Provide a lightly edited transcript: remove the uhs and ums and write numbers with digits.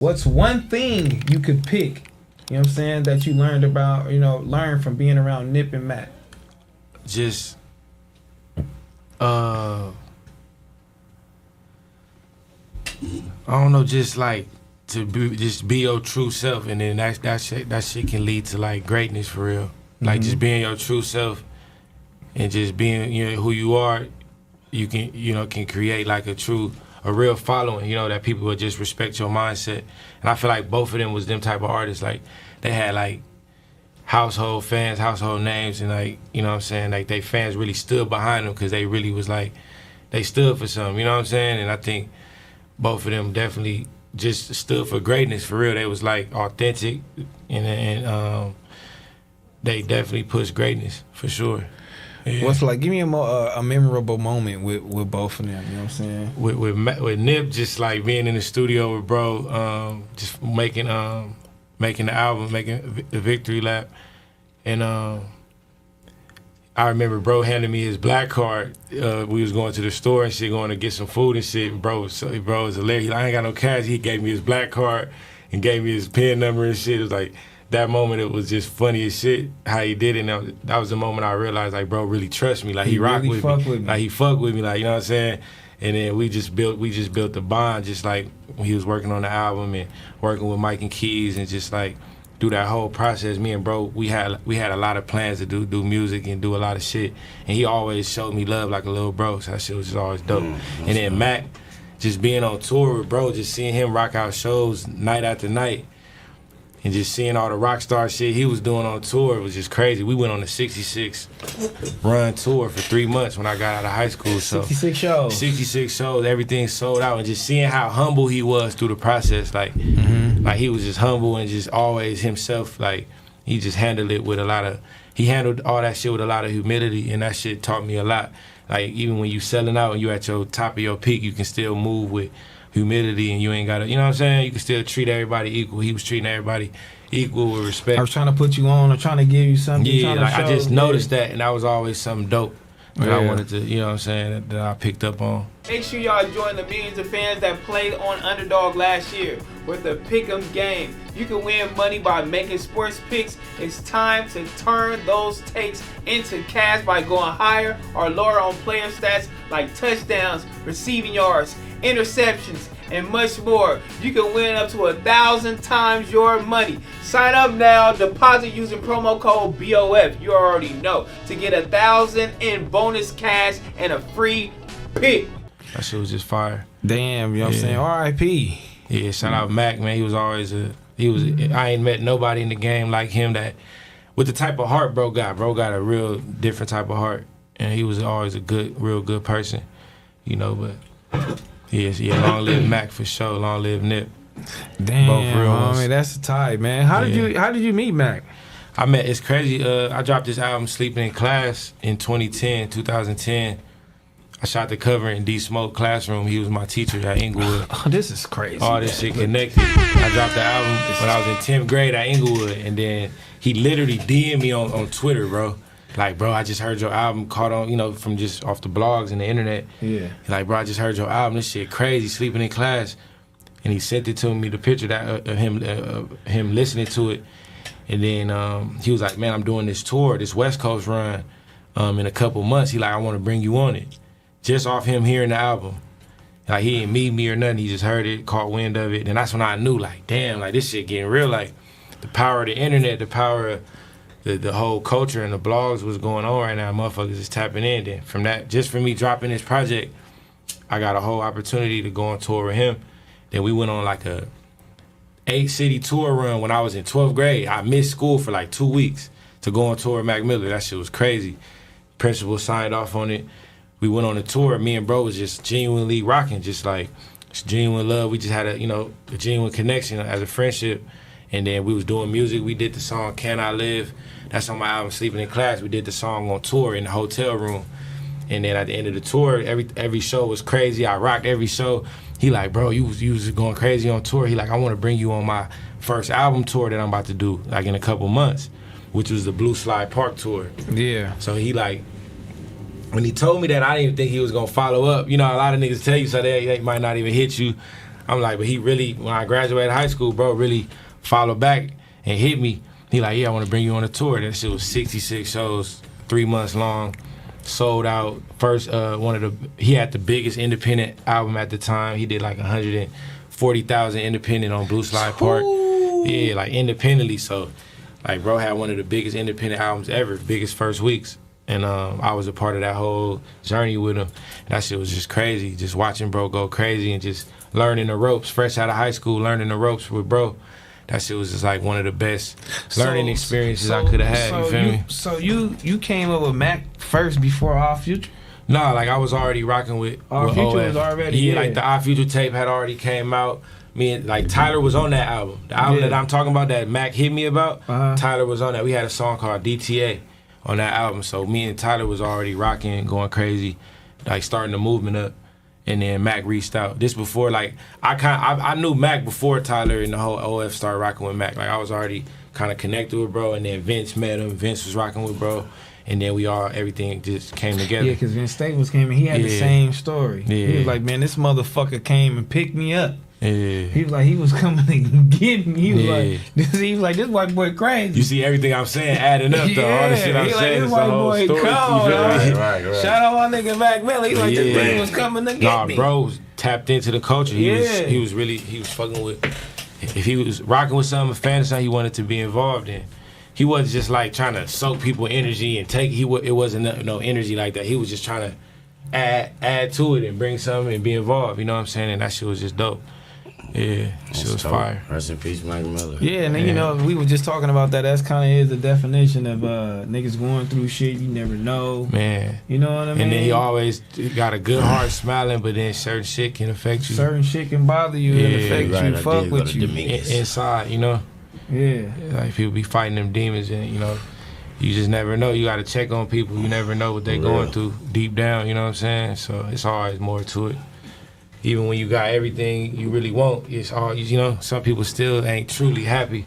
What's one thing you could pick, you know what I'm saying, that you learned about, learn from being around Nip and Mac? Just, I don't know, just like to be your true self, and then that shit can lead to like greatness for real. Like just being your true self and just being who you are, you can create like a real following, that people will just respect your mindset. And I feel like both of them was them type of artists. Like they had like household fans, household names, and like, you know what I'm saying, like they fans really stood behind them because they really was like, they stood for something, you know what I'm saying? And I think both of them definitely just stood for greatness for real. They was like authentic, and they definitely pushed greatness for sure. Yeah. What's like? Give me a memorable moment with both of them. You know what I'm saying? With Nip, just like being in the studio with bro, just making the album, making the Victory Lap, and I remember bro handed me his black card. We was going to the store and shit, going to get some food and shit. And bro was hilarious. Like, I ain't got no cash. He gave me his black card and gave me his PIN number and shit. It was like that moment. It was just funny as shit how he did it. And that was the moment I realized like bro really trusts me. Like he rock really with me. Like he fuck with me. Like, you know what I'm saying. And then we just built the bond, just like when he was working on the album and working with Mike and Keys, and just like through that whole process, me and bro, we had a lot of plans to do music and do a lot of shit. And he always showed me love like a little bro, so that shit was just always dope. And then Mac, just being on tour with bro, just seeing him rock out shows night after night, and just seeing all the rock star shit he was doing on tour was just crazy. We went on a 66 run tour for 3 months when I got out of high school. So 66 shows. 66 shows, everything sold out, and just seeing how humble he was through the process. Like, like he was just humble and just always himself. Like he just handled it with he handled all that shit with a lot of humility, and that shit taught me a lot. Like even when you selling out and you at your top of your peak, you can still move with humility, and you ain't gotta, you know what I'm saying? You can still treat everybody equal. He was treating everybody equal with respect. I was trying to put you on or trying to give you something. Yeah, like I just noticed that, and that was always something dope that I wanted to, you know what I'm saying, that I picked up on. Make sure y'all join the millions of fans that played on Underdog last year with the Pick'em game. You can win money by making sports picks. It's time to turn those takes into cash by going higher or lower on player stats like touchdowns, receiving yards, interceptions, and much more. You can win up to 1,000 times your money. Sign up now, deposit using promo code BOF, you already know, to get 1,000 in bonus cash and a free pick. That shit was just fire. Damn, you know what I'm saying? R.I.P. Yeah, shout out Mac, man. He was always I ain't met nobody in the game like him that, with the type of heart bro got. Bro got a real different type of heart, and he was always a real good person, but yeah, long live Mac for sure, long live Nip. Damn, both real ones. I mean, that's the type, man. How did you meet Mac? It's crazy. I dropped this album, Sleeping in Class, in 2010. I shot the cover in D Smoke classroom. He was my teacher at Inglewood. Oh, this is crazy. All this shit connected. I dropped the album when I was in 10th grade at Inglewood, and then he literally DM'd me on Twitter, bro. Like, bro, I just heard your album, caught on, from just off the blogs and the internet. Yeah. Like, bro, I just heard your album. This shit crazy, Sleeping in Class. And he sent it to me, the picture of him listening to it. And then he was like, man, I'm doing this tour, this West Coast run in a couple months. He like, I want to bring you on it. Just off him hearing the album. Like, he didn't meet me or nothing. He just heard it, caught wind of it. And that's when I knew, like, damn, like, this shit getting real. Like, the power of the internet, the power of the whole culture and the blogs was going on right now. Motherfuckers is tapping in. Then from that, just for me dropping this project, I got a whole opportunity to go on tour with him. Then we went on like a 8-city tour run when I was in 12th grade. I missed school for like 2 weeks to go on tour with Mac Miller. That shit was crazy. Principal signed off on it. We went on a tour. Me and bro was just genuinely rocking, just like genuine love. We just had a genuine connection as a friendship. And then we was doing music. We did the song Can I Live? That's on my album Sleeping in Class. We did the song on tour in the hotel room. And then at the end of the tour, every show was crazy. I rocked every show. He like, bro, you was going crazy on tour. He like, I want to bring you on my first album tour that I'm about to do, like in a couple months, which was the Blue Slide Park tour. Yeah. So he like, when he told me that, I didn't even think he was gonna follow up. A lot of niggas tell you so they might not even hit you. I'm like, but he really, when I graduated high school, bro, really followed back and hit me. He like, yeah, I want to bring you on a tour. That shit was 66 shows, 3 months long, sold out. First, he had the biggest independent album at the time. He did like 140,000 independent on Blue Slide Park. Yeah, like independently. So, like, bro had one of the biggest independent albums ever, biggest first weeks. And I was a part of that whole journey with him. That shit was just crazy. Just watching bro go crazy and just learning the ropes. Fresh out of high school, learning the ropes with bro. That shit was just like one of the best learning experiences I could have had. You feel me? So you came up with Mac first before Our Future? Nah, like I was already rocking with Our Future OF. was already yeah, like the Our Future tape had already came out. Me and like Tyler was on that album. The album that I'm talking about that Mac hit me about, Tyler was on that. We had a song called DTA on that album. So me and Tyler was already rocking, going crazy, like starting the movement up. And then Mac reached out. This before, like, I knew Mac before Tyler and the whole OF started rocking with Mac. Like, I was already kind of connected with bro, and then Vince met him. Vince was rocking with bro, and then everything just came together. Yeah, because Vince Staples came and he had the same story. Yeah. He was like, man, this motherfucker came and picked me up. Yeah. He was like, he was coming to get me. He was like, this white boy crazy. You see everything I'm saying adding up though. All the shit I'm saying is the whole story. Right. Shout out my nigga Mac Miller. He's like, this nigga was coming to get me. Bro tapped into the culture. He was fucking with. If he was rocking with something, a fan of something he wanted to be involved in. He wasn't just like trying to soak people energy and take. It wasn't no energy like that. He was just trying to add to it and bring something and be involved. You know what I'm saying? And that shit was just dope. Yeah, she was fire. Rest in peace, Mac Miller. Yeah, and then, you know, we were just talking about that. That's kind of is the definition of niggas going through shit you never know. Man. You know what I mean? And then he always got a good heart smiling, but then certain shit can affect you. Certain shit can bother you and affect you, fuck with you. Inside, you know? Yeah. Like, people be fighting them demons and, you know, you just never know. You got to check on people. You never know what they going through deep down, you know what I'm saying? So it's always more to it. Even when you got everything you really want, it's all, you know, some people still ain't truly happy.